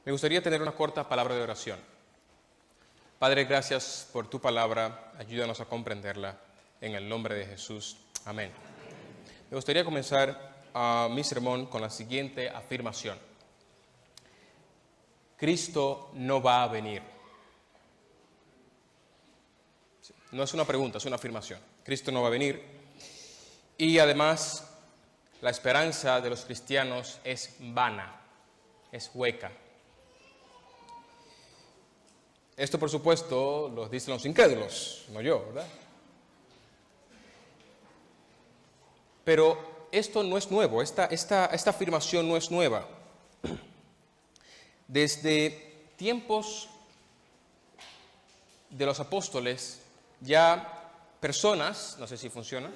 Me gustaría tener una corta palabra de oración. Padre, gracias por tu palabra, ayúdanos a comprenderla, en el nombre de Jesús. Amén. Me gustaría comenzar mi sermón con la siguiente afirmación. Cristo no va a venir. No es una pregunta, es una afirmación. Cristo no va a venir. Y además, la esperanza de los cristianos es vana, es hueca. Esto, por supuesto, lo dicen los incrédulos, no yo, ¿verdad? Pero esto no es nuevo, esta afirmación no es nueva. Desde tiempos de los apóstoles, ya personas, no sé si funciona,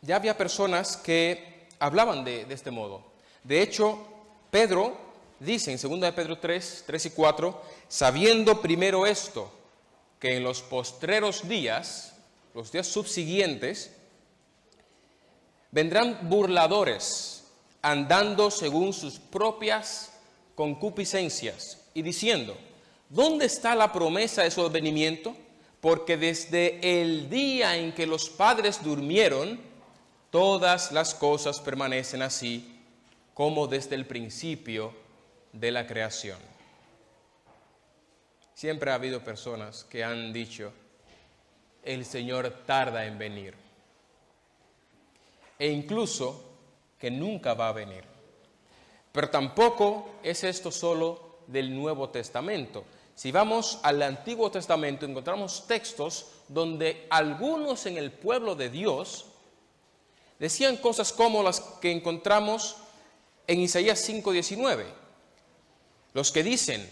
ya había personas que hablaban de este modo. De hecho, Pedro dice en 2 de Pedro 3 y 4, sabiendo primero esto, que en los postreros días, los días subsiguientes, vendrán burladores, andando según sus propias concupiscencias, y diciendo, ¿dónde está la promesa de su advenimiento? Porque desde el día en que los padres durmieron, todas las cosas permanecen así, como desde el principio de la creación. Siempre ha habido personas que han dicho, el Señor tarda en venir, e incluso que nunca va a venir. Pero tampoco es esto solo del Nuevo Testamento. Si vamos al Antiguo Testamento, encontramos textos donde algunos en el pueblo de Dios decían cosas como las que encontramos en Isaías 5:19. Los que dicen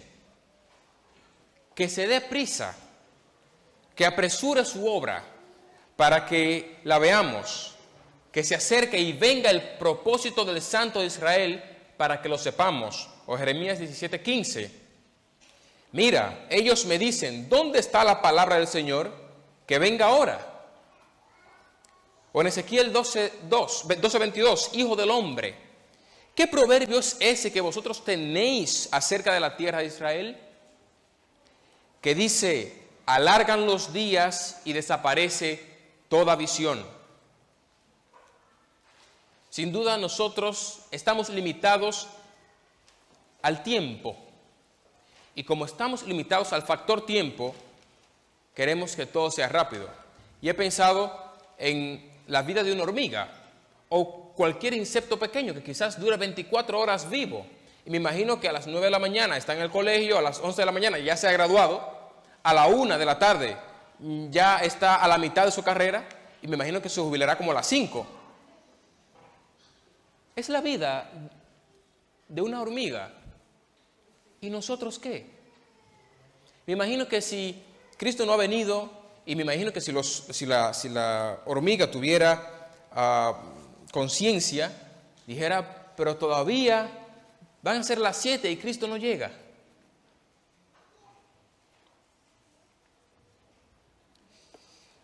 que se dé prisa, que apresure su obra para que la veamos, que se acerque y venga el propósito del Santo de Israel para que lo sepamos. O Jeremías 17:15. Mira, ellos me dicen, ¿dónde está la palabra del Señor? Que venga ahora. O en Ezequiel 12:22, Hijo del hombre, ¿qué proverbio es ese que vosotros tenéis acerca de la tierra de Israel? Que dice, alargan los días y desaparece toda visión. Sin duda nosotros estamos limitados al tiempo. Y como estamos limitados al factor tiempo, queremos que todo sea rápido. Y he pensado en la vida de una hormiga o cualquier insecto pequeño que quizás dure 24 horas vivo. Y me imagino que a las 9 de la mañana está en el colegio, a las 11 de la mañana ya se ha graduado, a la 1 de la tarde ya está a la mitad de su carrera y me imagino que se jubilará como a las 5. Es la vida de una hormiga. ¿Y nosotros qué? Me imagino que si Cristo no ha venido, y me imagino que si la hormiga tuviera conciencia, dijera, pero todavía van a ser las 7 y Cristo no llega.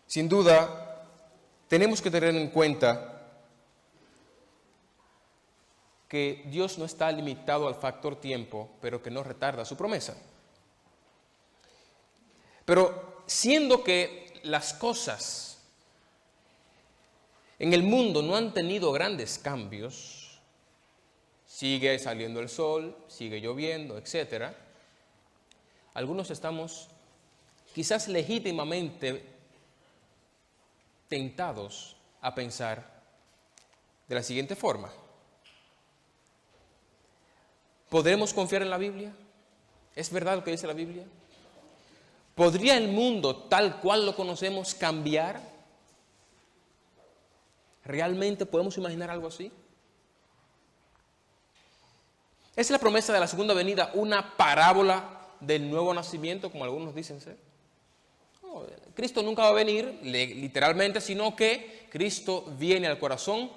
Sin duda, tenemos que tener en cuenta que Dios no está limitado al factor tiempo, pero que no retarda su promesa. Pero siendo que las cosas en el mundo no han tenido grandes cambios, sigue saliendo el sol, sigue lloviendo, etc. Algunos estamos quizás legítimamente tentados a pensar de la siguiente forma. ¿Podremos confiar en la Biblia? ¿Es verdad lo que dice la Biblia? ¿Podría el mundo tal cual lo conocemos cambiar? ¿Realmente podemos imaginar algo así? ¿Es la promesa de la segunda venida una parábola del nuevo nacimiento, como algunos dicen ser? No, Cristo nunca va a venir literalmente, sino que Cristo viene al corazón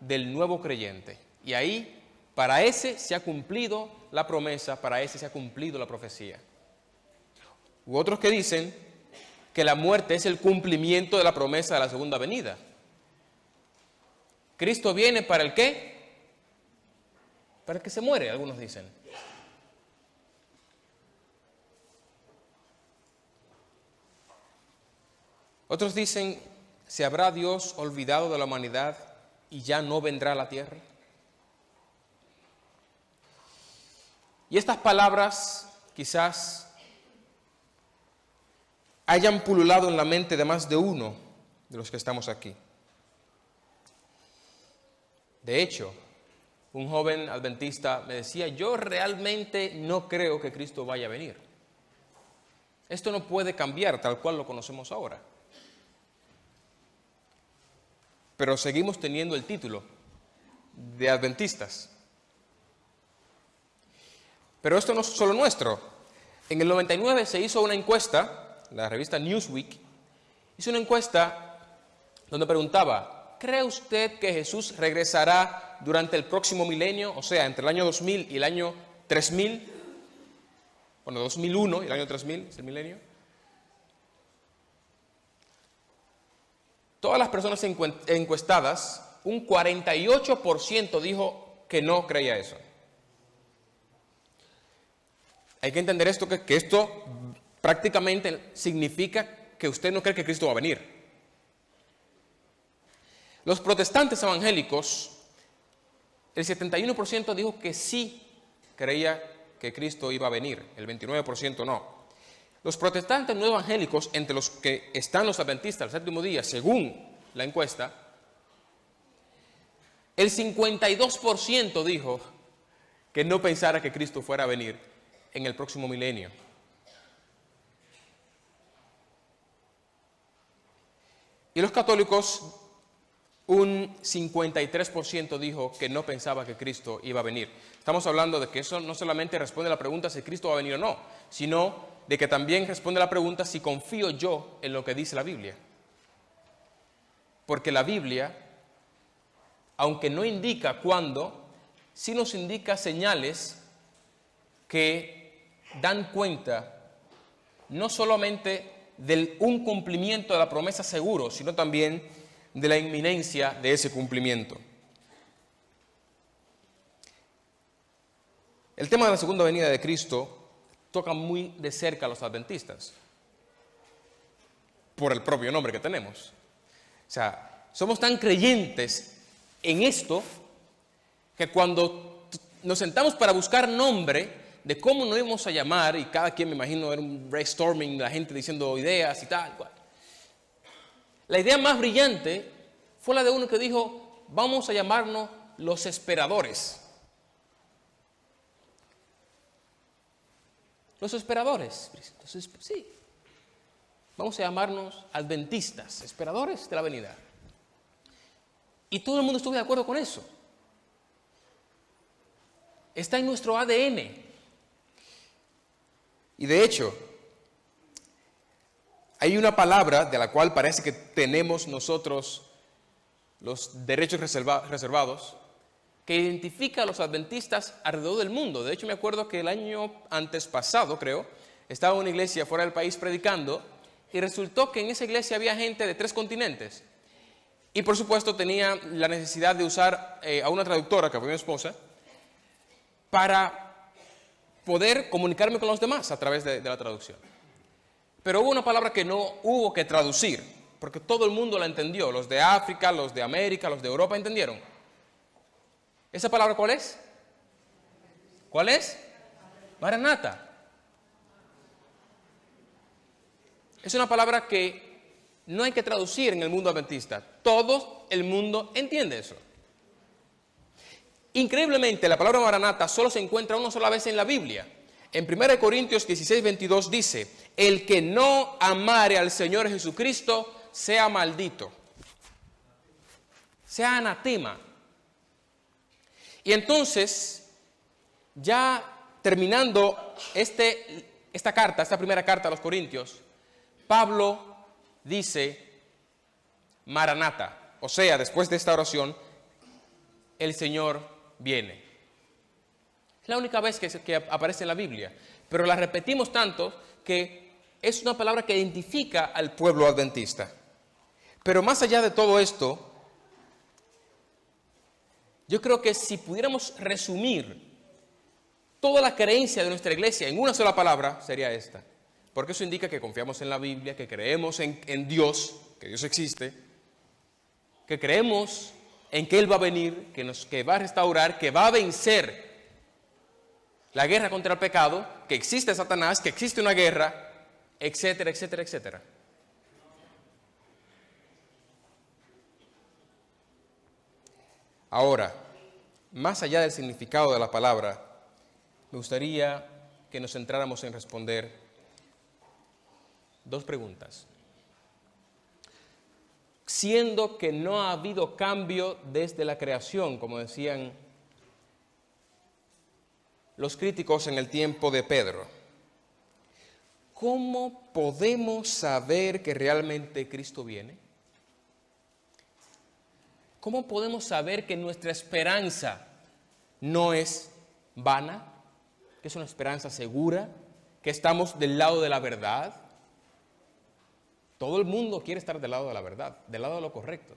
del nuevo creyente. Y ahí, para ese se ha cumplido la promesa, para ese se ha cumplido la profecía. U otros que dicen que la muerte es el cumplimiento de la promesa de la segunda venida. ¿Cristo viene para el qué? para el que se muere, algunos dicen. Otros dicen, ¿se habrá Dios olvidado de la humanidad y ya no vendrá a la tierra? Y estas palabras quizás hayan pululado en la mente de más de uno de los que estamos aquí. De hecho, un joven adventista me decía, yo realmente no creo que Cristo vaya a venir. Esto no puede cambiar tal cual lo conocemos ahora. Pero seguimos teniendo el título de adventistas. Pero esto no es solo nuestro. En el 99 se hizo una encuesta, la revista Newsweek hizo una encuesta donde preguntaba, ¿cree usted que Jesús regresará durante el próximo milenio? O sea, entre el año 2000 y el año 3000. Bueno, 2001 y el año 3000 es el milenio. Todas las personas encuestadas, un 48% dijo que no creía eso. Hay que entender esto, que esto prácticamente significa que usted no cree que Cristo va a venir. Los protestantes evangélicos, el 71% dijo que sí creía que Cristo iba a venir, el 29% no. Los protestantes no evangélicos, entre los que están los adventistas del séptimo día, según la encuesta, el 52% dijo que no pensara que Cristo fuera a venir en el próximo milenio. Y los católicos, un 53% dijo que no pensaba que Cristo iba a venir. Estamos hablando de que eso no solamente responde a la pregunta si Cristo va a venir o no, sino de que también responde a la pregunta si confío yo en lo que dice la Biblia. Porque la Biblia, aunque no indica cuándo, sí nos indica señales que dan cuenta no solamente de un cumplimiento de la promesa seguro, sino también de la inminencia de ese cumplimiento. El tema de la segunda venida de Cristo toca muy de cerca a los adventistas, por el propio nombre que tenemos. O sea, somos tan creyentes en esto que cuando nos sentamos para buscar nombre de cómo nos íbamos a llamar, y cada quien, me imagino, era un brainstorming, la gente diciendo ideas y tal cual. La idea más brillante fue la de uno que dijo, vamos a llamarnos los esperadores. Los esperadores. Entonces, sí, vamos a llamarnos adventistas, esperadores de la venida. Y todo el mundo estuvo de acuerdo con eso. Está en nuestro ADN. Y de hecho, hay una palabra de la cual parece que tenemos nosotros los derechos reservados, que identifica a los adventistas alrededor del mundo. De hecho, me acuerdo que el año antes pasado, creo, estaba en una iglesia fuera del país predicando y resultó que en esa iglesia había gente de 3 continentes. Y por supuesto tenía la necesidad de usar a una traductora, que fue mi esposa, para poder comunicarme con los demás a través de la traducción. Pero hubo una palabra que no hubo que traducir, porque todo el mundo la entendió. Los de África, los de América, los de Europa entendieron. ¿Esa palabra cuál es? ¿Cuál es? Maranata. Es una palabra que no hay que traducir en el mundo adventista. Todo el mundo entiende eso. Increíblemente, la palabra Maranata solo se encuentra una sola vez en la Biblia. En 1 Corintios 16:22 dice, el que no amare al Señor Jesucristo sea maldito, sea anatema. Y entonces, ya terminando esta primera carta a los Corintios, Pablo dice Maranata, o sea, después de esta oración, el Señor viene. Es la única vez que aparece en la Biblia, pero la repetimos tanto que es una palabra que identifica al pueblo adventista. Pero más allá de todo esto, Yo creo que si pudiéramos resumir toda la creencia de nuestra iglesia en una sola palabra, sería esta. Porque eso indica que confiamos en la Biblia, que creemos en Dios, que Dios existe, que creemos en que Él va a venir, que va a restaurar, que va a vencer la guerra contra el pecado, que existe Satanás, que existe una guerra, etcétera, etcétera, etcétera. Ahora, más allá del significado de la palabra, me gustaría que nos centráramos en responder dos preguntas. Siendo que no ha habido cambio desde la creación, como decían los críticos en el tiempo de Pedro, ¿cómo podemos saber que realmente Cristo viene? ¿Cómo podemos saber que nuestra esperanza no es vana? Que es una esperanza segura, que estamos del lado de la verdad. Todo el mundo quiere estar del lado de la verdad, del lado de lo correcto.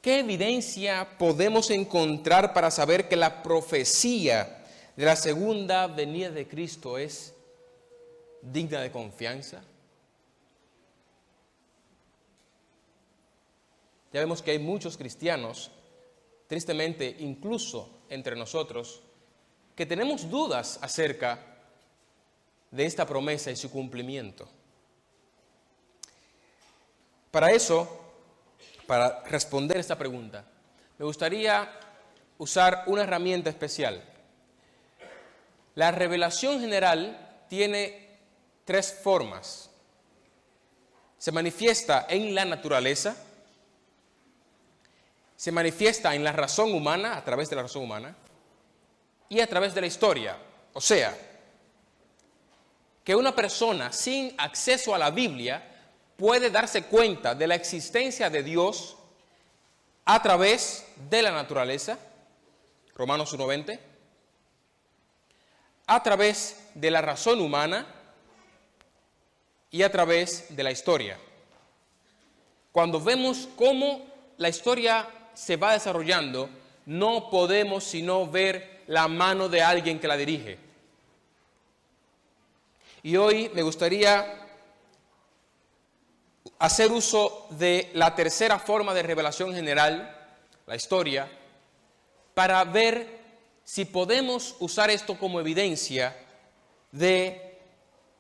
¿Qué evidencia podemos encontrar para saber que la profecía de la segunda venida de Cristo es digna de confianza? Ya vemos que hay muchos cristianos, tristemente incluso entre nosotros, que tenemos dudas acerca de esta promesa y su cumplimiento. Para eso, para responder esta pregunta, me gustaría usar una herramienta especial. La revelación general tiene tres formas. Se manifiesta en la naturaleza, se manifiesta en la razón humana, a través de la razón humana, y a través de la historia. O sea, que una persona sin acceso a la Biblia puede darse cuenta de la existencia de Dios a través de la naturaleza, Romanos 1:20, a través de la razón humana y a través de la historia. Cuando vemos cómo la historia se va desarrollando, no podemos sino ver la mano de alguien que la dirige. Y hoy me gustaría hacer uso de la tercera forma de revelación general, la historia, para ver si podemos usar esto como evidencia de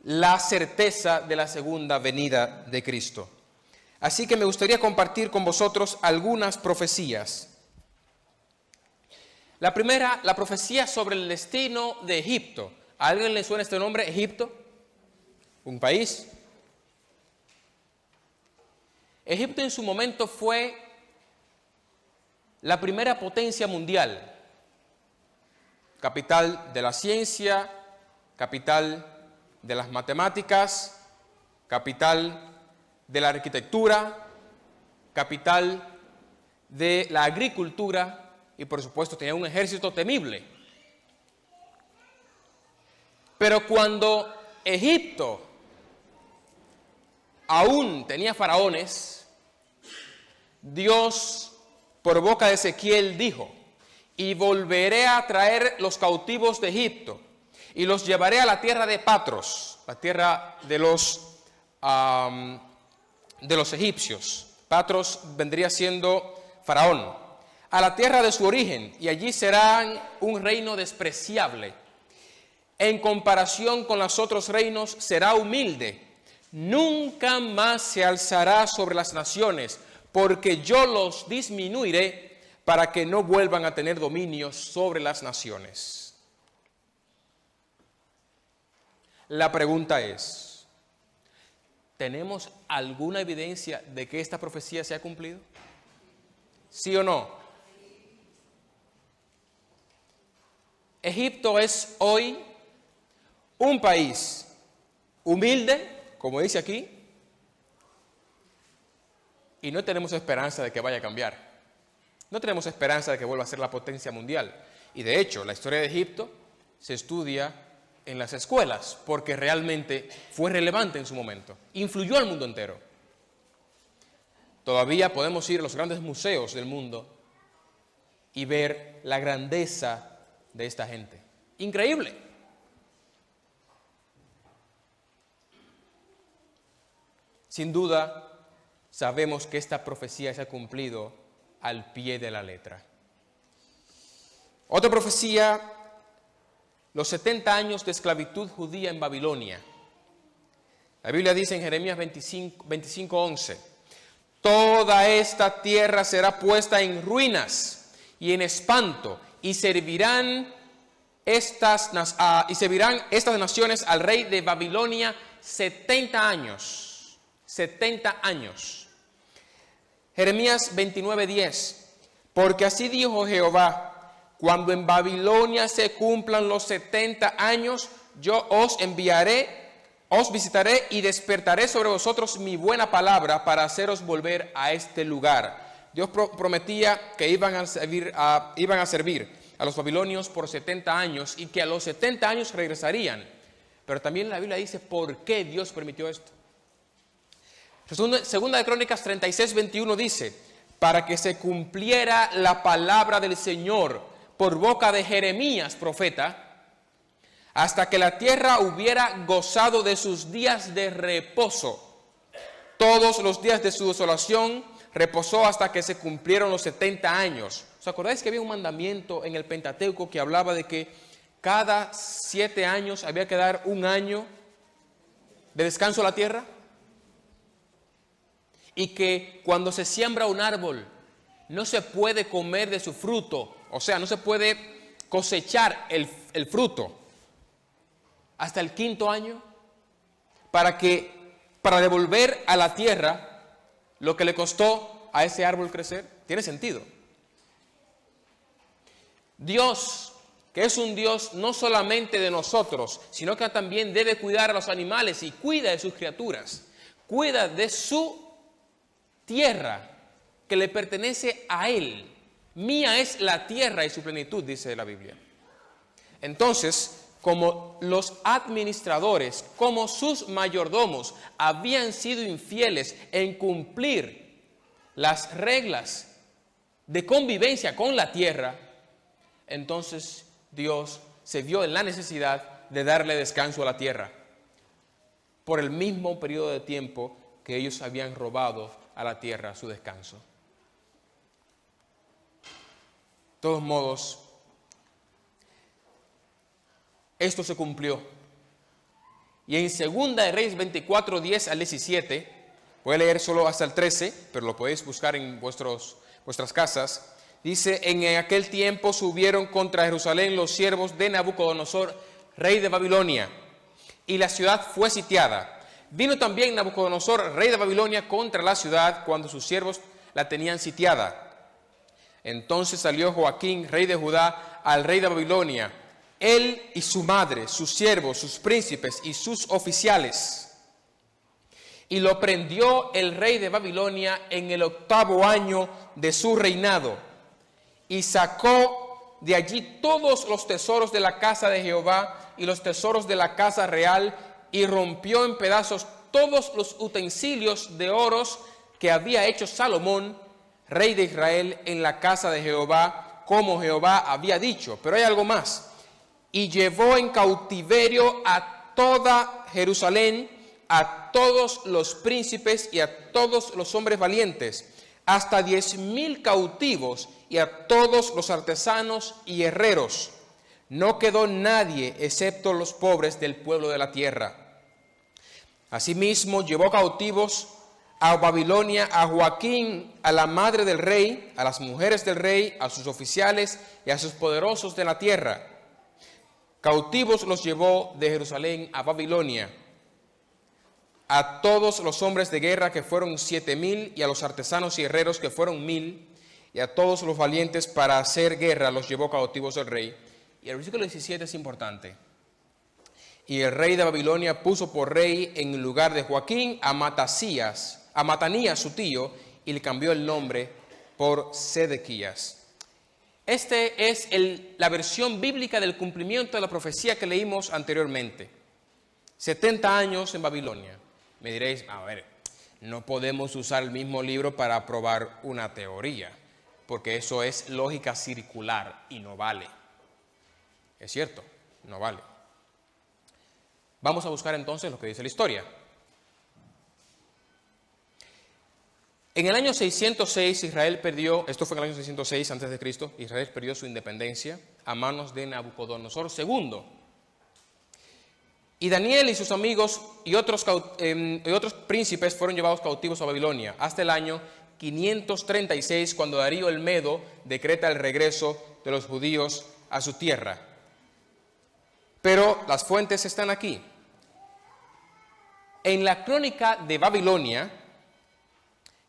la certeza de la segunda venida de Cristo. Así que me gustaría compartir con vosotros algunas profecías. La primera, la profecía sobre el destino de Egipto. ¿A alguien le suena este nombre, Egipto? Un país. Egipto en su momento fue la primera potencia mundial, capital de la ciencia, capital de las matemáticas, capital de la arquitectura, capital de la agricultura y por supuesto tenía un ejército temible. Pero cuando Egipto aún tenía faraones, Dios por boca de Ezequiel dijo: y volveré a traer los cautivos de Egipto y los llevaré a la tierra de Patros, la tierra de los egipcios. Patros vendría siendo Faraón, a la tierra de su origen, y allí serán un reino despreciable. En comparación con los otros reinos será humilde. Nunca más se alzará sobre las naciones, porque yo los disminuiré para que no vuelvan a tener dominio sobre las naciones. La pregunta es, ¿tenemos alguna evidencia de que esta profecía se ha cumplido? ¿Sí o no? Egipto es hoy un país humilde, como dice aquí, y no tenemos esperanza de que vaya a cambiar. No tenemos esperanza de que vuelva a ser la potencia mundial. Y de hecho, la historia de Egipto se estudia en las escuelas porque realmente fue relevante en su momento. Influyó al mundo entero. Todavía podemos ir a los grandes museos del mundo y ver la grandeza de esta gente. Increíble. Sin duda, sabemos que esta profecía se ha cumplido al pie de la letra. Otra profecía, los 70 años de esclavitud judía en Babilonia. La Biblia dice en Jeremías 25:11, toda esta tierra será puesta en ruinas y en espanto, y servirán estas naciones al rey de Babilonia 70 años. 70 años. Jeremías 29:10, porque así dijo Jehová, cuando en Babilonia se cumplan los 70 años, yo os enviaré, os visitaré y despertaré sobre vosotros mi buena palabra para haceros volver a este lugar. Dios prometía que iban a servir a los babilonios por 70 años y que a los 70 años regresarían. Pero también la Biblia dice por qué Dios permitió esto. Segunda de Crónicas 36:21 dice, para que se cumpliera la palabra del Señor por boca de Jeremías, profeta, hasta que la tierra hubiera gozado de sus días de reposo. Todos los días de su desolación reposó hasta que se cumplieron los 70 años. ¿Os acordáis que había un mandamiento en el Pentateuco que hablaba de que cada 7 años había que dar un año de descanso a la tierra? Y que cuando se siembra un árbol no se puede comer de su fruto, o sea, no se puede cosechar el fruto hasta el 5.º año para devolver a la tierra lo que le costó a ese árbol crecer. Tiene sentido. Dios, que es un Dios no solamente de nosotros, sino que también debe cuidar a los animales y cuida de sus criaturas, cuida de su tierra que le pertenece a Él. Mía es la tierra y su plenitud, dice la Biblia. Entonces, como los administradores, como sus mayordomos, habían sido infieles en cumplir las reglas de convivencia con la tierra, entonces Dios se vio en la necesidad de darle descanso a la tierra por el mismo periodo de tiempo que ellos habían robado a la tierra su descanso. De todos modos, esto se cumplió. Y en 2 de Reyes 24:10 al 17, voy a leer solo hasta el 13, pero lo podéis buscar en vuestras casas. Dice, en aquel tiempo subieron contra Jerusalén los siervos de Nabucodonosor, rey de Babilonia, y la ciudad fue sitiada. Vino también Nabucodonosor, rey de Babilonia, contra la ciudad cuando sus siervos la tenían sitiada. Entonces salió Joaquín, rey de Judá, al rey de Babilonia, él y su madre, sus siervos, sus príncipes y sus oficiales. Y lo prendió el rey de Babilonia en el 8º año de su reinado, y sacó de allí todos los tesoros de la casa de Jehová y los tesoros de la casa real, y rompió en pedazos todos los utensilios de oros que había hecho Salomón, rey de Israel, en la casa de Jehová, como Jehová había dicho. Pero hay algo más. Y llevó en cautiverio a toda Jerusalén, a todos los príncipes y a todos los hombres valientes, hasta 10,000 cautivos, y a todos los artesanos y herreros. No quedó nadie excepto los pobres del pueblo de la tierra. Asimismo llevó cautivos a Babilonia a Joaquín, a la madre del rey, a las mujeres del rey, a sus oficiales y a sus poderosos de la tierra. Cautivos los llevó de Jerusalén a Babilonia. A todos los hombres de guerra, que fueron 7,000, y a los artesanos y herreros, que fueron 1,000, y a todos los valientes para hacer guerra los llevó cautivos el rey. Y el versículo 17 es importante. Y el rey de Babilonia puso por rey en lugar de Joaquín a Matanías su tío, y le cambió el nombre por Sedequías. Este es la versión bíblica del cumplimiento de la profecía que leímos anteriormente. 70 años en Babilonia. Me diréis, a ver, No podemos usar el mismo libro para probar una teoría, porque eso es lógica circular y no vale. Es cierto, no vale. Vamos a buscar entonces lo que dice la historia. En el año 606 Israel perdió, esto fue en el año 606 a.C., Israel perdió su independencia a manos de Nabucodonosor II. Y Daniel y sus amigos y otros príncipes fueron llevados cautivos a Babilonia hasta el año 536, cuando Darío el Medo decreta el regreso de los judíos a su tierra. Pero las fuentes están aquí. En la crónica de Babilonia,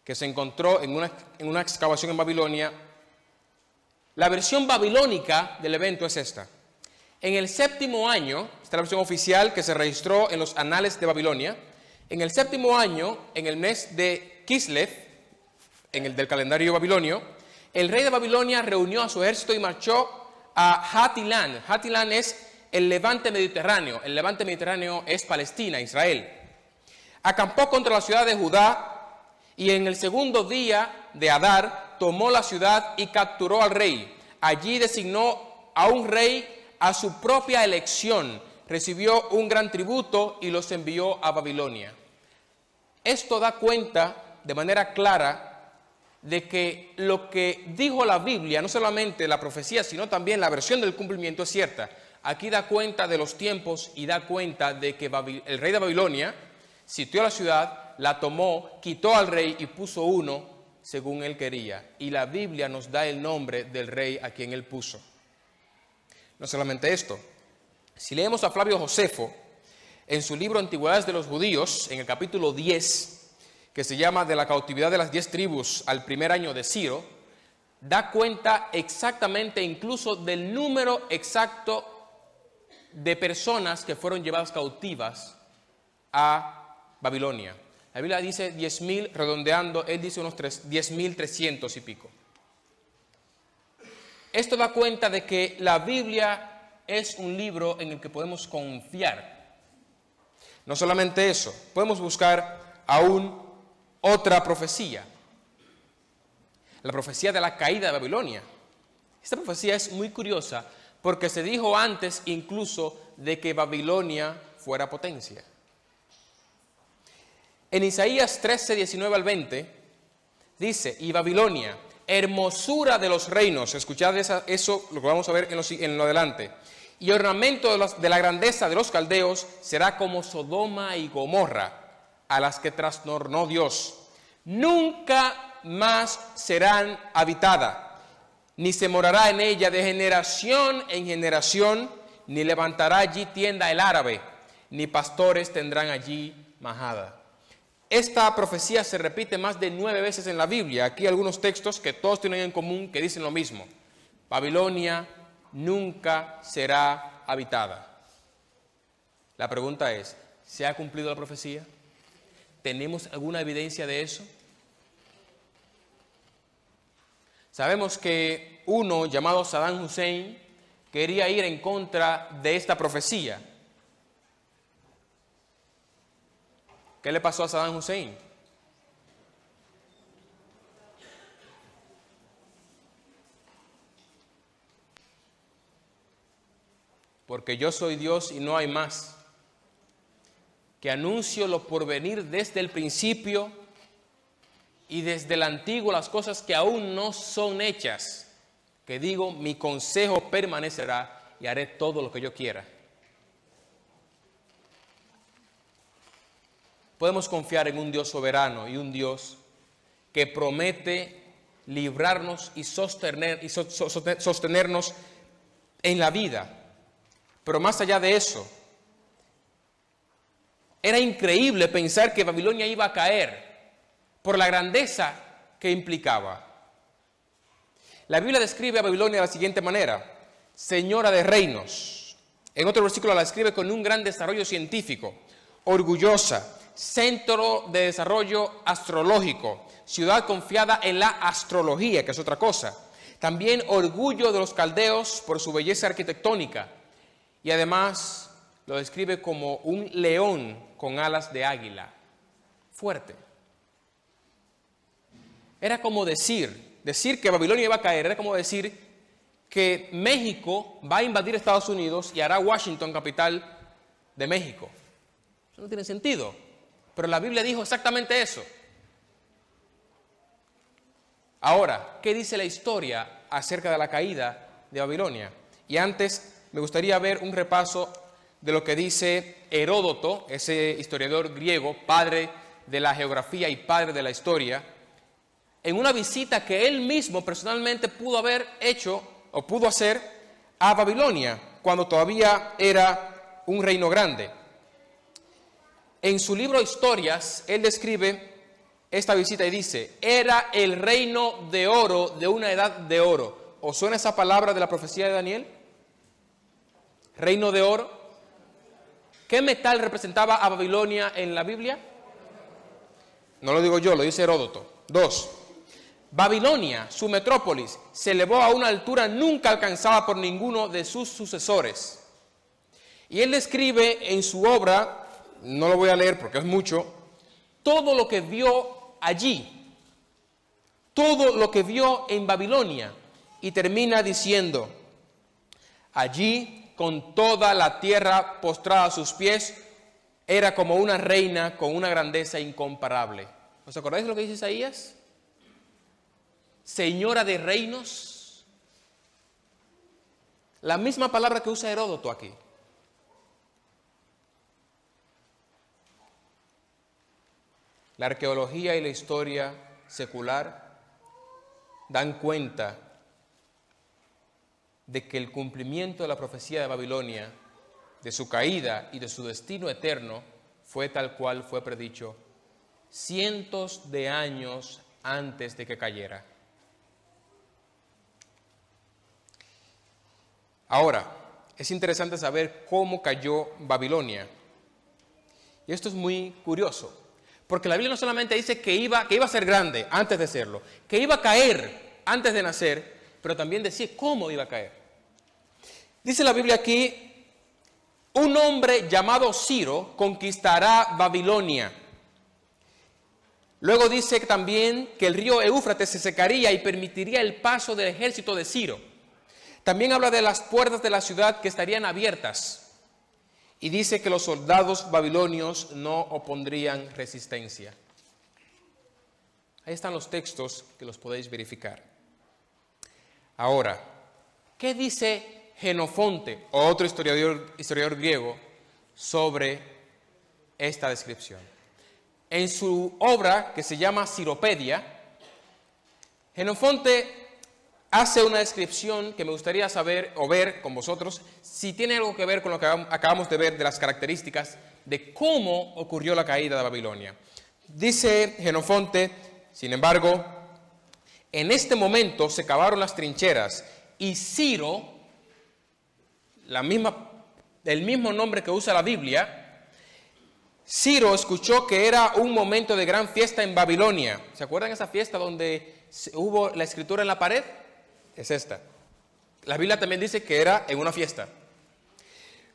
que se encontró en una excavación en Babilonia, la versión babilónica del evento es esta. En el 7º año, esta es la versión oficial que se registró en los anales de Babilonia, en el 7º año, en el mes de Kislev, en el del calendario babilonio, el rey de Babilonia reunió a su ejército y marchó a Hatilán. Hatilán es el levante mediterráneo. El levante mediterráneo es Palestina, Israel. Acampó contra la ciudad de Judá y en el 2º día de Adar tomó la ciudad y capturó al rey. Allí designó a un rey a su propia elección, recibió un gran tributo y los envió a Babilonia. Esto da cuenta de manera clara de que lo que dijo la Biblia, no solamente la profecía, sino también la versión del cumplimiento es cierta. Aquí da cuenta de los tiempos y da cuenta de que el rey de Babilonia sitió la ciudad, la tomó, quitó al rey y puso uno según él quería. Y la Biblia nos da el nombre del rey a quien él puso. No solamente esto, si leemos a Flavio Josefo en su libro Antigüedades de los Judíos, en el capítulo 10, que se llama De la cautividad de las 10 tribus al primer año de Ciro, da cuenta exactamente incluso del número exacto de personas que fueron llevadas cautivas a Babilonia. La Biblia dice 10.000, redondeando, él dice unos 10.300 y pico. Esto da cuenta de que la Biblia es un libro en el que podemos confiar. No solamente eso, podemos buscar aún otra profecía, la profecía de la caída de Babilonia. Esta profecía es muy curiosa porque se dijo antes incluso de que Babilonia fuera potencia. En Isaías 13, 19 al 20, dice, y Babilonia, hermosura de los reinos, escuchad eso, lo que vamos a ver en lo adelante, y ornamento de la grandeza de los caldeos, será como Sodoma y Gomorra, a las que trastornó Dios. Nunca más serán habitadas, ni se morará en ella de generación en generación, ni levantará allí tienda el árabe, ni pastores tendrán allí majada. Esta profecía se repite más de 9 veces en la Biblia. Aquí algunos textos que todos tienen en común que dicen lo mismo. Babilonia nunca será habitada. La pregunta es, ¿se ha cumplido la profecía? ¿Tenemos alguna evidencia de eso? Sabemos que uno llamado Saddam Hussein quería ir en contra de esta profecía. ¿Qué le pasó a Saddam Hussein? Porque yo soy Dios y no hay más, que anuncio lo porvenir desde el principio y desde el antiguo las cosas que aún no son hechas, que digo, mi consejo permanecerá y haré todo lo que yo quiera. Podemos confiar en un Dios soberano y un Dios que promete librarnos y sostenernos en la vida. Pero más allá de eso, era increíble pensar que Babilonia iba a caer por la grandeza que implicaba. La Biblia describe a Babilonia de la siguiente manera: señora de reinos. En otro versículo la describe con un gran desarrollo científico, orgullosa, centro de desarrollo astrológico, ciudad confiada en la astrología, que es otra cosa. También orgullo de los caldeos por su belleza arquitectónica. Y además lo describe como un león con alas de águila. Fuerte. Era como decir que Babilonia iba a caer, era como decir que México va a invadir Estados Unidos y hará Washington capital de México. Eso no tiene sentido, pero la Biblia dijo exactamente eso. Ahora, ¿qué dice la historia acerca de la caída de Babilonia? Y antes me gustaría ver un repaso de lo que dice Heródoto, ese historiador griego, padre de la geografía y padre de la historia, en una visita que él mismo personalmente pudo haber hecho o pudo hacer a Babilonia, cuando todavía era un reino grande. En su libro Historias, él describe esta visita y dice: era el reino de oro de una edad de oro. ¿Os suena esa palabra de la profecía de Daniel? Reino de oro. ¿Qué metal representaba a Babilonia en la Biblia? No lo digo yo, lo dice Heródoto. 2. Babilonia, su metrópolis, se elevó a una altura nunca alcanzada por ninguno de sus sucesores. Y él describe en su obra, no lo voy a leer porque es mucho, todo lo que vio allí, todo lo que vio en Babilonia, y termina diciendo: allí, con toda la tierra postrada a sus pies, era como una reina con una grandeza incomparable. ¿Os acordáis de lo que dice Isaías? Señora de reinos. La misma palabra que usa Heródoto aquí. La arqueología y la historia secular dan cuenta de que el cumplimiento de la profecía de Babilonia, de su caída y de su destino eterno, fue tal cual fue predicho cientos de años antes de que cayera. Ahora, es interesante saber cómo cayó Babilonia. Y esto es muy curioso, porque la Biblia no solamente dice que iba a ser grande antes de serlo, que iba a caer antes de nacer, pero también decía cómo iba a caer. Dice la Biblia aquí: un hombre llamado Ciro conquistará Babilonia. Luego dice también que el río Éufrates se secaría y permitiría el paso del ejército de Ciro. También habla de las puertas de la ciudad que estarían abiertas. Y dice que los soldados babilonios no opondrían resistencia. Ahí están los textos que los podéis verificar. Ahora, ¿qué dice Jenofonte, otro historiador griego, sobre esta descripción? En su obra, que se llama Ciropedia, Jenofonte hace una descripción que me gustaría saber o ver con vosotros si tiene algo que ver con lo que acabamos de ver de las características de cómo ocurrió la caída de Babilonia. Dice Jenofonte, sin embargo, en este momento se cavaron las trincheras y Ciro, el mismo nombre que usa la Biblia, Ciro escuchó que era un momento de gran fiesta en Babilonia. ¿Se acuerdan esa fiesta donde hubo la escritura en la pared? Es esta. La Biblia también dice que era en una fiesta.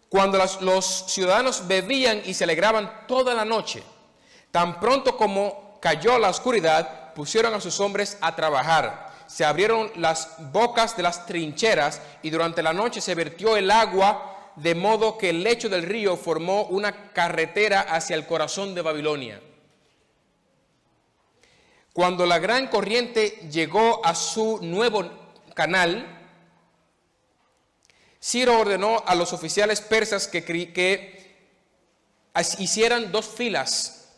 Cuando los ciudadanos bebían y se alegraban toda la noche, tan pronto como cayó la oscuridad, pusieron a sus hombres a trabajar. Se abrieron las bocas de las trincheras y durante la noche se vertió el agua, de modo que el lecho del río formó una carretera hacia el corazón de Babilonia. Cuando la gran corriente llegó a su nuevo canal, Ciro ordenó a los oficiales persas que hicieran 2 filas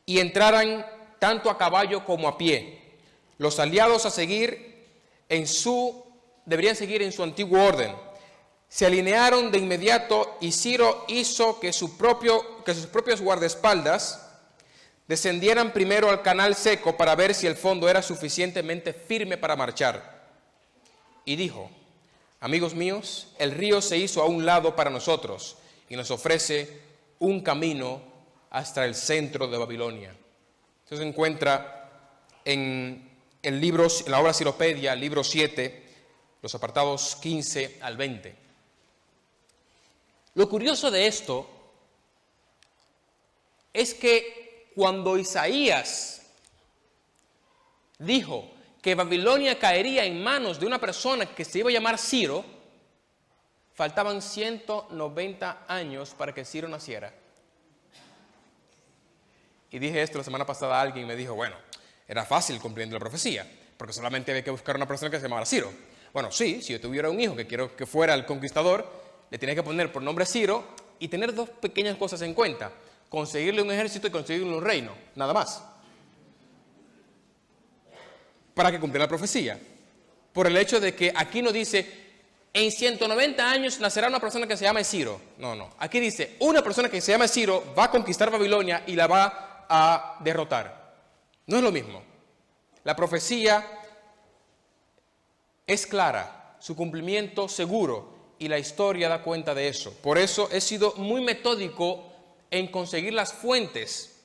y entraran tanto a caballo como a pie. Los aliados deberían seguir en su antiguo orden. Se alinearon de inmediato y Ciro hizo que sus propios guardaespaldas descendieran primero al canal seco para ver si el fondo era suficientemente firme para marchar. Y dijo: amigos míos, el río se hizo a un lado para nosotros y nos ofrece un camino hasta el centro de Babilonia. Esto se encuentra en la obra Ciropedia, libro 7, los apartados 15 al 20. Lo curioso de esto es que cuando Isaías dijo que Babilonia caería en manos de una persona que se iba a llamar Ciro, faltaban 190 años para que Ciro naciera. Y dije esto la semana pasada a alguien y me dijo, bueno, era fácil cumpliendo la profecía, porque solamente había que buscar una persona que se llamara Ciro. Bueno, sí, si yo tuviera un hijo que quiero que fuera el conquistador, le tenía que poner por nombre Ciro y tener dos pequeñas cosas en cuenta: conseguirle un ejército y conseguirle un reino, nada más, para que cumpliera la profecía. Por el hecho de que aquí no dice, en 190 años nacerá una persona que se llame Ciro. No, no. Aquí dice, una persona que se llame Ciro va a conquistar Babilonia y la va a derrotar. No es lo mismo. La profecía es clara, su cumplimiento seguro, y la historia da cuenta de eso. Por eso he sido muy metódico en conseguir las fuentes,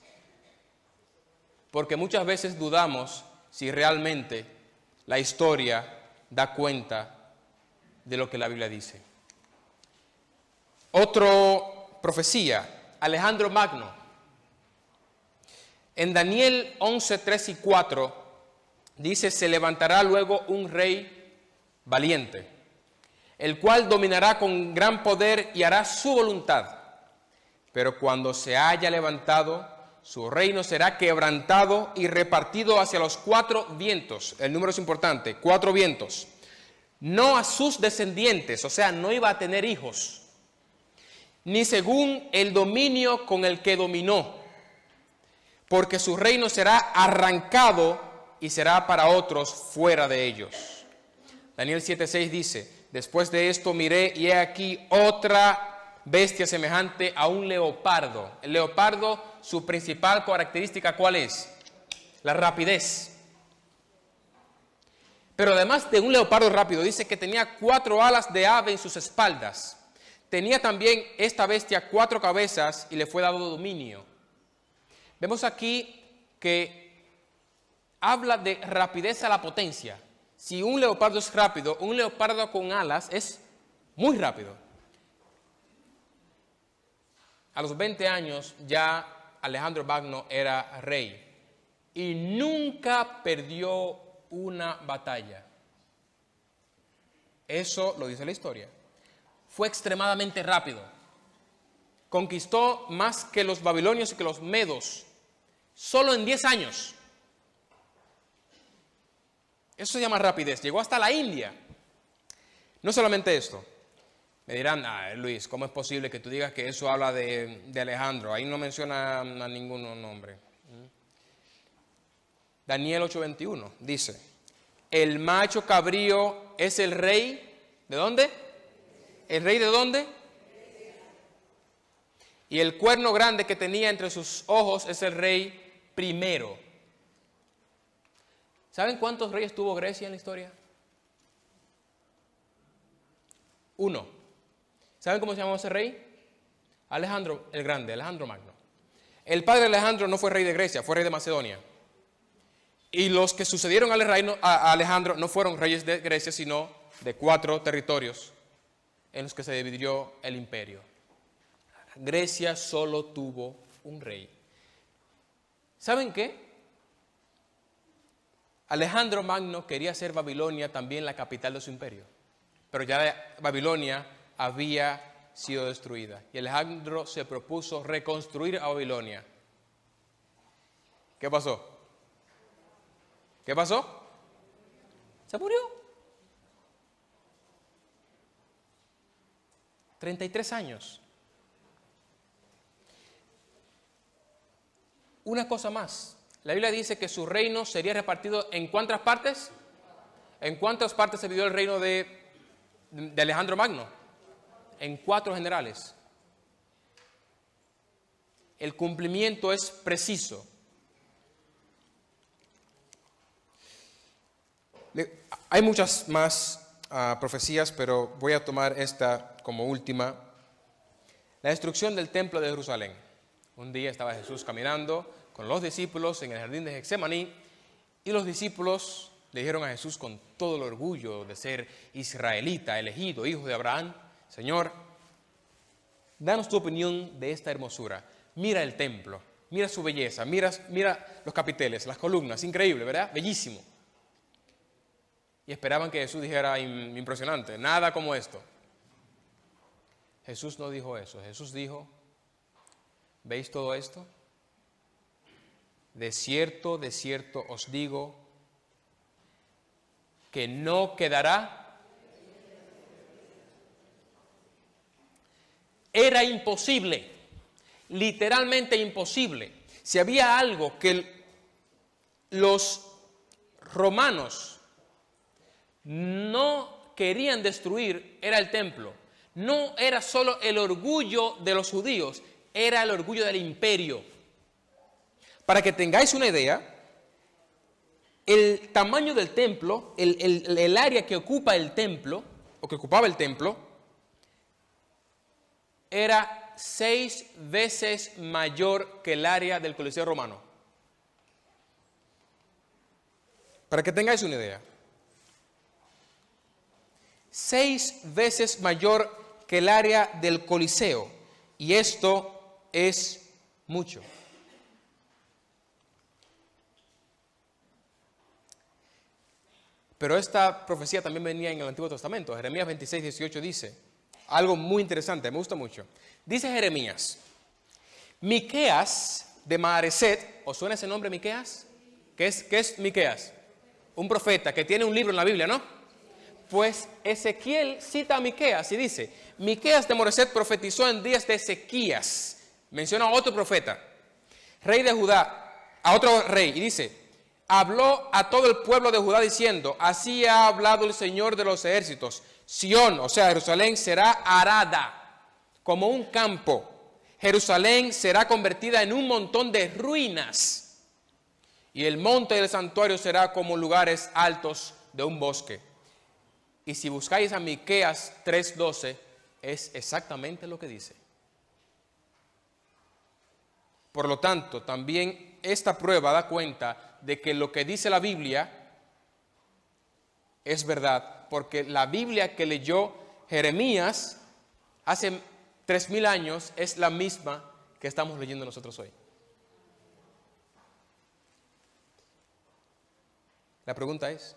porque muchas veces dudamos si realmente la historia da cuenta de lo que la Biblia dice. Otra profecía, Alejandro Magno. En Daniel 11, 3 y 4 dice, se levantará luego un rey valiente, el cual dominará con gran poder y hará su voluntad. Pero cuando se haya levantado, su reino será quebrantado y repartido hacia los 4 vientos. El número es importante, 4 vientos. No a sus descendientes, o sea, no iba a tener hijos, ni según el dominio con el que dominó, porque su reino será arrancado y será para otros fuera de ellos. Daniel 7:6 dice, después de esto miré y he aquí otra bestia semejante a un leopardo. El leopardo, su principal característica, ¿cuál es? La rapidez. Pero además de un leopardo rápido, dice que tenía 4 alas de ave en sus espaldas. Tenía también esta bestia 4 cabezas y le fue dado dominio. Vemos aquí que habla de rapidez a la potencia. Si un leopardo es rápido, un leopardo con alas es muy rápido. A los 20 años ya Alejandro Magno era rey y nunca perdió una batalla. Eso lo dice la historia. Fue extremadamente rápido. Conquistó más que los babilonios y que los medos, solo en 10 años. Eso se llama rapidez. Llegó hasta la India. No solamente esto. Me dirán, Luis, ¿cómo es posible que tú digas que eso habla de Alejandro? Ahí no menciona a ningún nombre. Daniel 8:21 dice, el macho cabrío es el rey, ¿de dónde? ¿El rey de dónde? Y el cuerno grande que tenía entre sus ojos es el rey primero. ¿Saben cuántos reyes tuvo Grecia en la historia? 1. ¿Saben cómo se llamaba ese rey? Alejandro el Grande, Alejandro Magno. El padre de Alejandro no fue rey de Grecia, fue rey de Macedonia. Y los que sucedieron al reino a Alejandro no fueron reyes de Grecia, sino de 4 territorios en los que se dividió el imperio. Grecia solo tuvo un rey. ¿Saben qué? Alejandro Magno quería hacer Babilonia también la capital de su imperio, pero ya Babilonia había sido destruida y Alejandro se propuso reconstruir a Babilonia. ¿Qué pasó? ¿Qué pasó? Se murió. 33 años. Una cosa más. La Biblia dice que su reino sería repartido ¿en cuántas partes? ¿En cuántas partes se dividió el reino de Alejandro Magno? En 4 generales. El cumplimiento es preciso. Hay muchas más profecías, pero voy a tomar esta como última. La destrucción del templo de Jerusalén. Un día estaba Jesús caminando con los discípulos en el jardín de Getsemaní y los discípulos le dijeron a Jesús con todo el orgullo de ser israelita, elegido, hijo de Abraham, Señor, danos tu opinión de esta hermosura. Mira el templo, mira su belleza, mira los capiteles, las columnas, increíble, ¿verdad? Bellísimo. y esperaban que Jesús dijera impresionante, nada como esto. Jesús no dijo eso. Jesús dijo, ¿veis todo esto? De cierto os digo que no quedará. Era imposible, literalmente imposible. Si había algo que los romanos no querían destruir, era el templo. No era solo el orgullo de los judíos, era el orgullo del imperio. Para que tengáis una idea, el tamaño del templo, el área que ocupa el templo, o que ocupaba el templo, era 6 veces mayor que el área del Coliseo Romano. Para que tengáis una idea. 6 veces mayor que el área del Coliseo. Y esto es mucho. Pero esta profecía también venía en el Antiguo Testamento. Jeremías 26, 18 dice algo muy interesante, me gusta mucho. Dice Jeremías, Miqueas de Maareset, ¿os suena ese nombre Miqueas? ¿Qué es Miqueas? Un profeta que tiene un libro en la Biblia, ¿no? Pues Ezequiel cita a Miqueas y dice, Miqueas de Moreset profetizó en días de Ezequías. Menciona a otro profeta, rey de Judá, a otro rey, y dice, habló a todo el pueblo de Judá diciendo, así ha hablado el Señor de los ejércitos, Sión, o sea, Jerusalén será arada como un campo, Jerusalén será convertida en un montón de ruinas, y el monte del santuario será como lugares altos de un bosque. Y si buscáis a Miqueas 3:12, es exactamente lo que dice. Por lo tanto, también esta prueba da cuenta de que lo que dice la Biblia es verdad, porque la Biblia que leyó Jeremías hace 3000 años es la misma que estamos leyendo nosotros hoy. La pregunta es,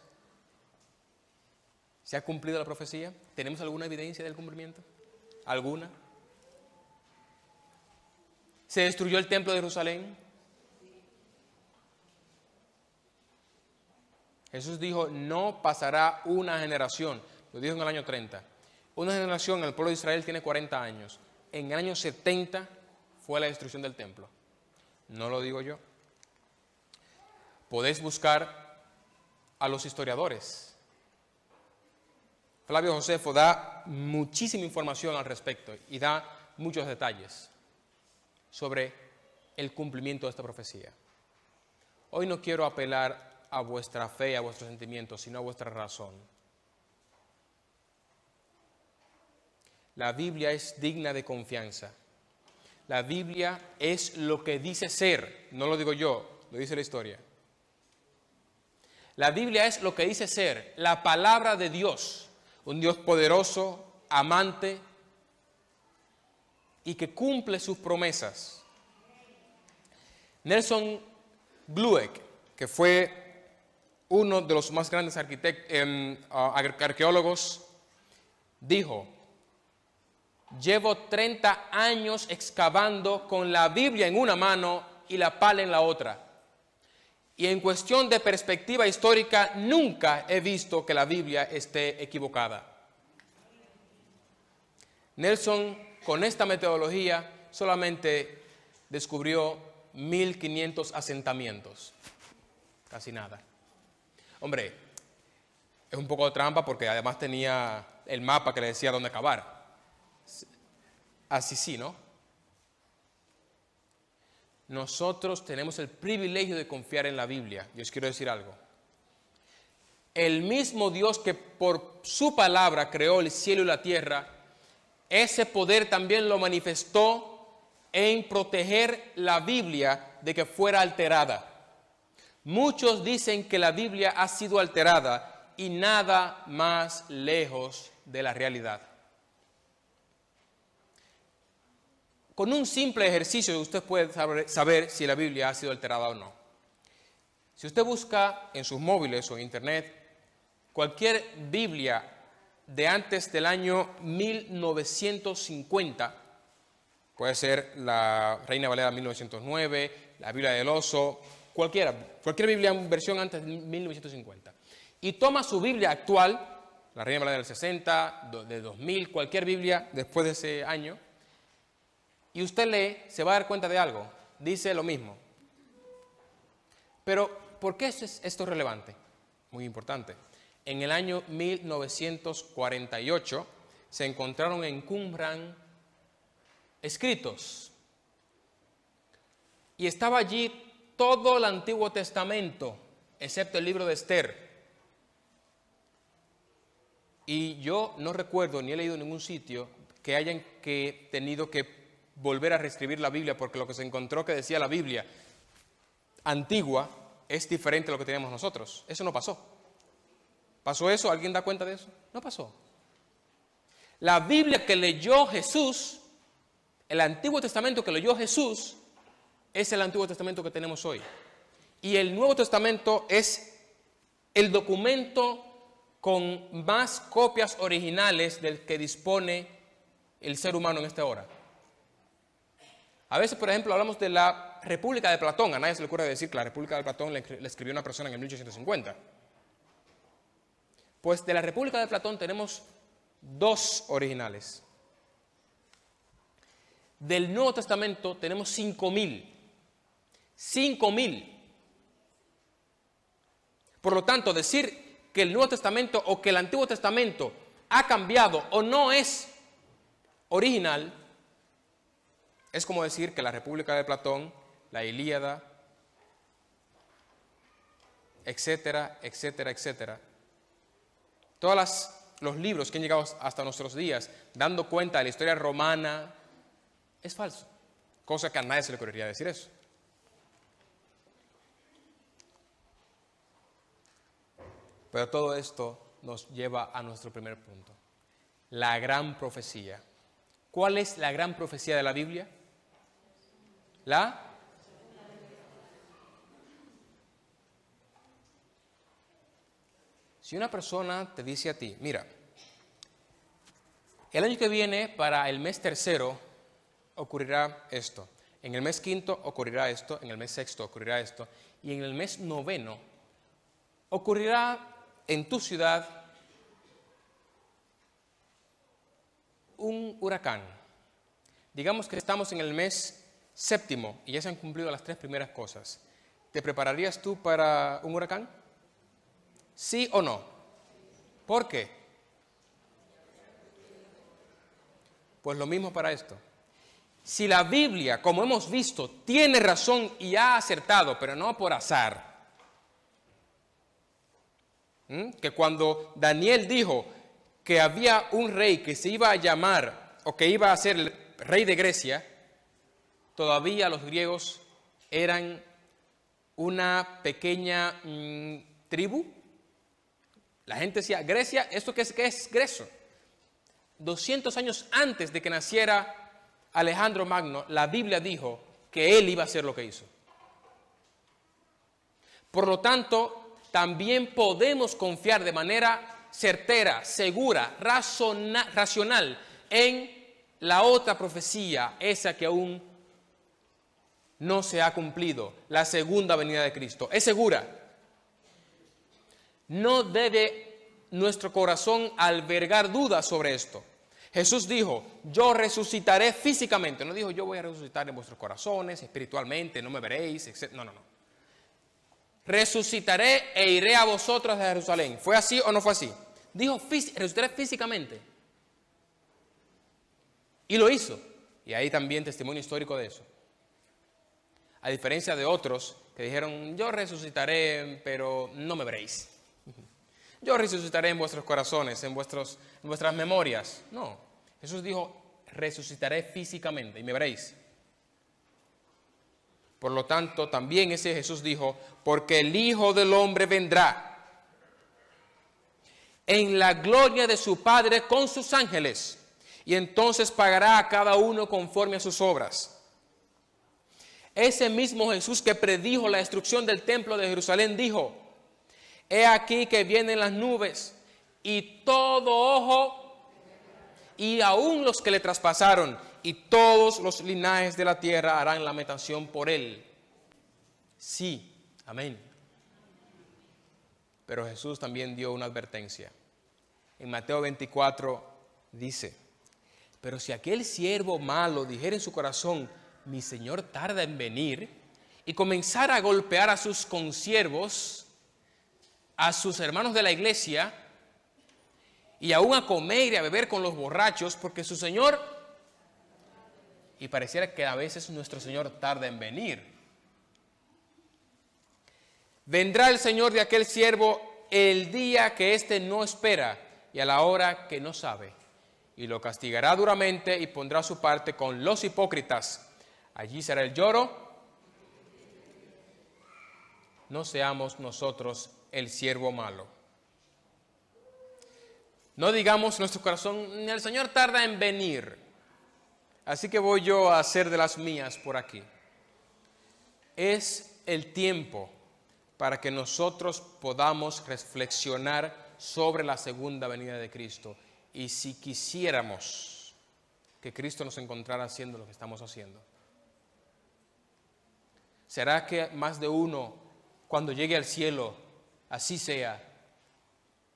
¿se ha cumplido la profecía? ¿Tenemos alguna evidencia del cumplimiento? ¿Alguna? ¿Se destruyó el templo de Jerusalén? Jesús dijo, no pasará una generación. Lo dijo en el año 30. Una generación en el pueblo de Israel tiene 40 años. En el año 70 fue la destrucción del templo. No lo digo yo. Podéis buscar a los historiadores. Flavio Josefo da muchísima información al respecto y da muchos detalles sobre el cumplimiento de esta profecía. Hoy no quiero apelar a vuestra fe, a vuestros sentimientos, sino a vuestra razón. La Biblia es digna de confianza. La Biblia es lo que dice ser, no lo digo yo, lo dice la historia. La Biblia es lo que dice ser, la palabra de Dios, un Dios poderoso, amante y que cumple sus promesas. Nelson Glueck, que fue uno de los más grandes arqueólogos, dijo, llevo 30 años excavando con la Biblia en una mano y la pala en la otra. Y en cuestión de perspectiva histórica, nunca he visto que la Biblia esté equivocada. Nelson, con esta metodología, solamente descubrió 1500 asentamientos. Casi nada. Hombre, es un poco de trampa porque además tenía el mapa que le decía dónde cavar. Así sí, ¿no? Nosotros tenemos el privilegio de confiar en la Biblia. Yo os quiero decir algo. El mismo Dios que por su palabra creó el cielo y la tierra, ese poder también lo manifestó en proteger la Biblia de que fuera alterada. Muchos dicen que la Biblia ha sido alterada y nada más lejos de la realidad. Con un simple ejercicio usted puede saber si la Biblia ha sido alterada o no. Si usted busca en sus móviles o en internet cualquier Biblia de antes del año 1950, puede ser la Reina Valera 1909, la Biblia del Oso, cualquier Biblia en versión antes de 1950, y toma su Biblia actual, la Reina Valera del 60, de 2000, cualquier Biblia después de ese año, y usted lee, se va a dar cuenta de algo, dice lo mismo. Pero, ¿por qué esto es relevante? Muy importante. En el año 1948 se encontraron en Qumran escritos. Y estaba allí todo el Antiguo Testamento, excepto el libro de Esther. Y yo no recuerdo ni he leído en ningún sitio que hayan tenido que volver a reescribir la Biblia porque lo que se encontró que decía la Biblia antigua es diferente a lo que tenemos nosotros. Eso no pasó. ¿Pasó eso? ¿Alguien da cuenta de eso? No pasó. La Biblia que leyó Jesús, el Antiguo Testamento que leyó Jesús, es el Antiguo Testamento que tenemos hoy. Y el Nuevo Testamento es el documento con más copias originales del que dispone el ser humano en esta hora. A veces, por ejemplo, hablamos de la República de Platón. A nadie se le ocurre decir que la República de Platón le escribió una persona en el 1850. Pues de la República de Platón tenemos 2 originales. Del Nuevo Testamento tenemos 5.000. 5.000. Por lo tanto, decir que el Nuevo Testamento o que el Antiguo Testamento ha cambiado o no es original, es como decir que la República de Platón, la Ilíada, etcétera, etcétera, etcétera, todos los libros que han llegado hasta nuestros días, dando cuenta de la historia romana, es falso. Cosa que a nadie se le ocurriría decir eso. Pero todo esto nos lleva a nuestro primer punto. La gran profecía. ¿Cuál es la gran profecía de la Biblia? Si una persona te dice a ti, mira, el año que viene para el mes tercero ocurrirá esto, en el mes quinto ocurrirá esto, en el mes sexto ocurrirá esto, y en el mes noveno ocurrirá en tu ciudad un huracán. Digamos que estamos en el mes séptimo y ya se han cumplido las 3 primeras cosas. ¿Te prepararías tú para un huracán? ¿Sí o no? ¿Por qué? Pues lo mismo para esto. Si la Biblia, como hemos visto, tiene razón y ha acertado, pero no por azar, que cuando Daniel dijo que había un rey que se iba a llamar o que iba a ser el rey de Grecia, todavía los griegos eran una pequeña tribu. La gente decía, Grecia, ¿esto qué es Grecia? 200 años antes de que naciera Alejandro Magno, la Biblia dijo que él iba a hacer lo que hizo. Por lo tanto, también podemos confiar de manera certera, segura, racional en la otra profecía, esa que aún no se ha cumplido, la segunda venida de Cristo. Es segura. No debe nuestro corazón albergar dudas sobre esto. Jesús dijo, yo resucitaré físicamente. No dijo, yo voy a resucitar en vuestros corazones, espiritualmente, no me veréis, etc. No. Resucitaré e iré a vosotros de Jerusalén. ¿Fue así o no fue así? Dijo, resucitaré físicamente. Y lo hizo. Y hay también testimonio histórico de eso. A diferencia de otros que dijeron, yo resucitaré, pero no me veréis. Yo resucitaré en vuestros corazones, en vuestras memorias. No, Jesús dijo, resucitaré físicamente y me veréis. Por lo tanto, también ese Jesús dijo, porque el Hijo del Hombre vendrá en la gloria de su Padre con sus ángeles, y entonces pagará a cada uno conforme a sus obras. Ese mismo Jesús que predijo la destrucción del templo de Jerusalén dijo, He aquí que vienen las nubes, y todo ojo, y aún los que le traspasaron, y todos los linajes de la tierra harán lamentación por él. Sí, amén. Pero Jesús también dio una advertencia. En Mateo 24 dice: pero si aquel siervo malo dijera en su corazón, mi Señor tarda en venir, y comenzara a golpear a sus consiervos, a sus hermanos de la iglesia, y aún a comer y a beber con los borrachos, porque su Señor, y pareciera que a veces nuestro Señor tarda en venir. Vendrá el Señor de aquel siervo el día que éste no espera y a la hora que no sabe, y lo castigará duramente y pondrá su parte con los hipócritas. Allí será el lloro. No seamos nosotros el siervo malo. No digamos en nuestro corazón, el Señor tarda en venir, así que voy yo a hacer de las mías por aquí. Es el tiempo para que nosotros podamos reflexionar sobre la segunda venida de Cristo. Y si quisiéramos que Cristo nos encontrara haciendo lo que estamos haciendo, ¿será que más de uno, cuando llegue al cielo, así sea,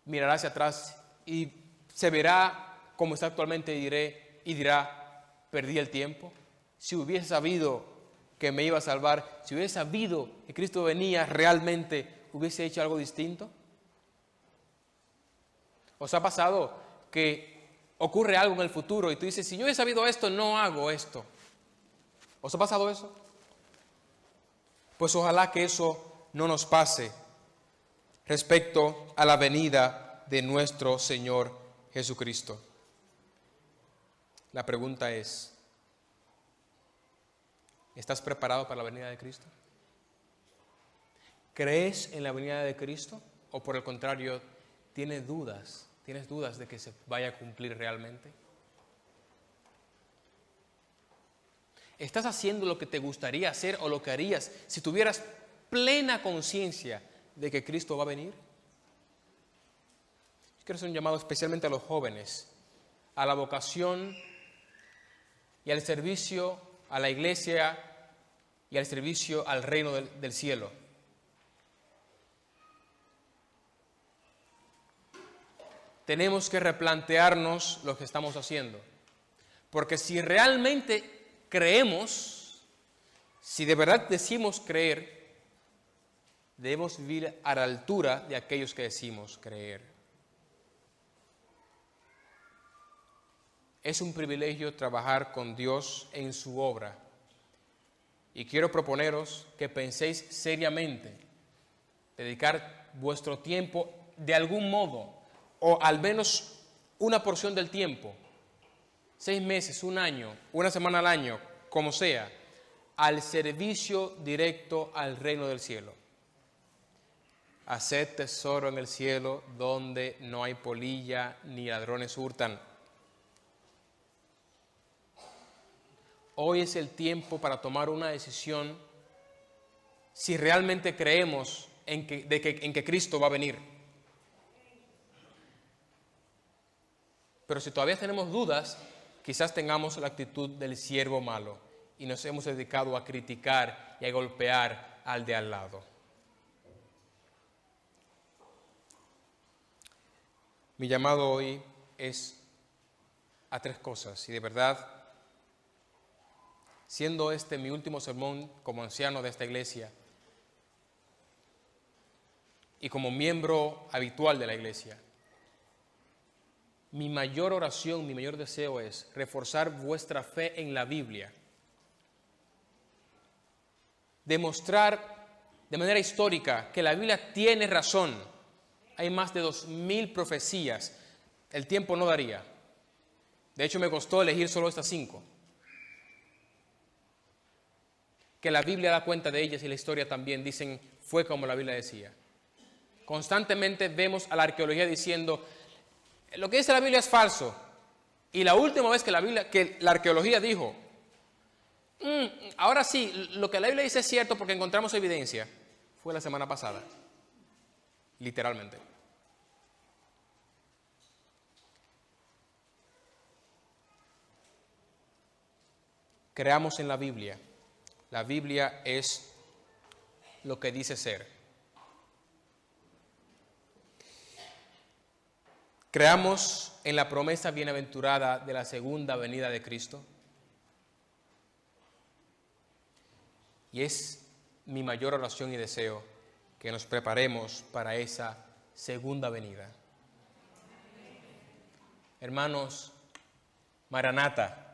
mirará hacia atrás y se verá como está actualmente y dirá, perdí el tiempo? Si hubiese sabido que me iba a salvar, si hubiese sabido que Cristo venía realmente, ¿hubiese hecho algo distinto? ¿Os ha pasado que ocurre algo en el futuro y tú dices, si yo he sabido esto, no hago esto? ¿Os ha pasado eso? Pues ojalá que eso no nos pase respecto a la venida de nuestro Señor Jesucristo. La pregunta es, ¿estás preparado para la venida de Cristo? ¿Crees en la venida de Cristo? ¿O por el contrario, tienes dudas de que se vaya a cumplir realmente? ¿Estás haciendo lo que te gustaría hacer o lo que harías si tuvieras plena conciencia de que Cristo va a venir? Quiero hacer un llamado especialmente a los jóvenes, a la vocación y al servicio a la iglesia y al servicio al reino del cielo. Tenemos que replantearnos lo que estamos haciendo, porque si realmente creemos, si de verdad decimos creer, debemos vivir a la altura de aquellos que decimos creer. Es un privilegio trabajar con Dios en su obra. Y quiero proponeros que penséis seriamente, dedicar vuestro tiempo de algún modo, o al menos una porción del tiempo, 6 meses, un año, una semana al año, como sea, al servicio directo al reino del cielo. Haced tesoro en el cielo donde no hay polilla ni ladrones hurtan. Hoy es el tiempo para tomar una decisión si realmente creemos en que Cristo va a venir. Pero si todavía tenemos dudas, quizás tengamos la actitud del siervo malo y nos hemos dedicado a criticar y a golpear al de al lado. Mi llamado hoy es a 3 cosas, y de verdad, siendo este mi último sermón como anciano de esta iglesia y como miembro habitual de la iglesia, mi mayor oración, mi mayor deseo es reforzar vuestra fe en la Biblia, demostrar de manera histórica que la Biblia tiene razón. Hay más de 2000 profecías, el tiempo no daría. De hecho, me costó elegir solo estas 5. Que la Biblia da cuenta de ellas y la historia también dicen, fue como la Biblia decía. Constantemente vemos a la arqueología diciendo, lo que dice la Biblia es falso. Y la última vez que la arqueología dijo, ahora sí, lo que la Biblia dice es cierto porque encontramos evidencia, fue la semana pasada. literalmente. Creamos en la Biblia. La Biblia es lo que dice ser. Creamos en la promesa bienaventurada de la segunda venida de Cristo. Y es mi mayor oración y deseo que nos preparemos para esa segunda venida. Hermanos, Maranata.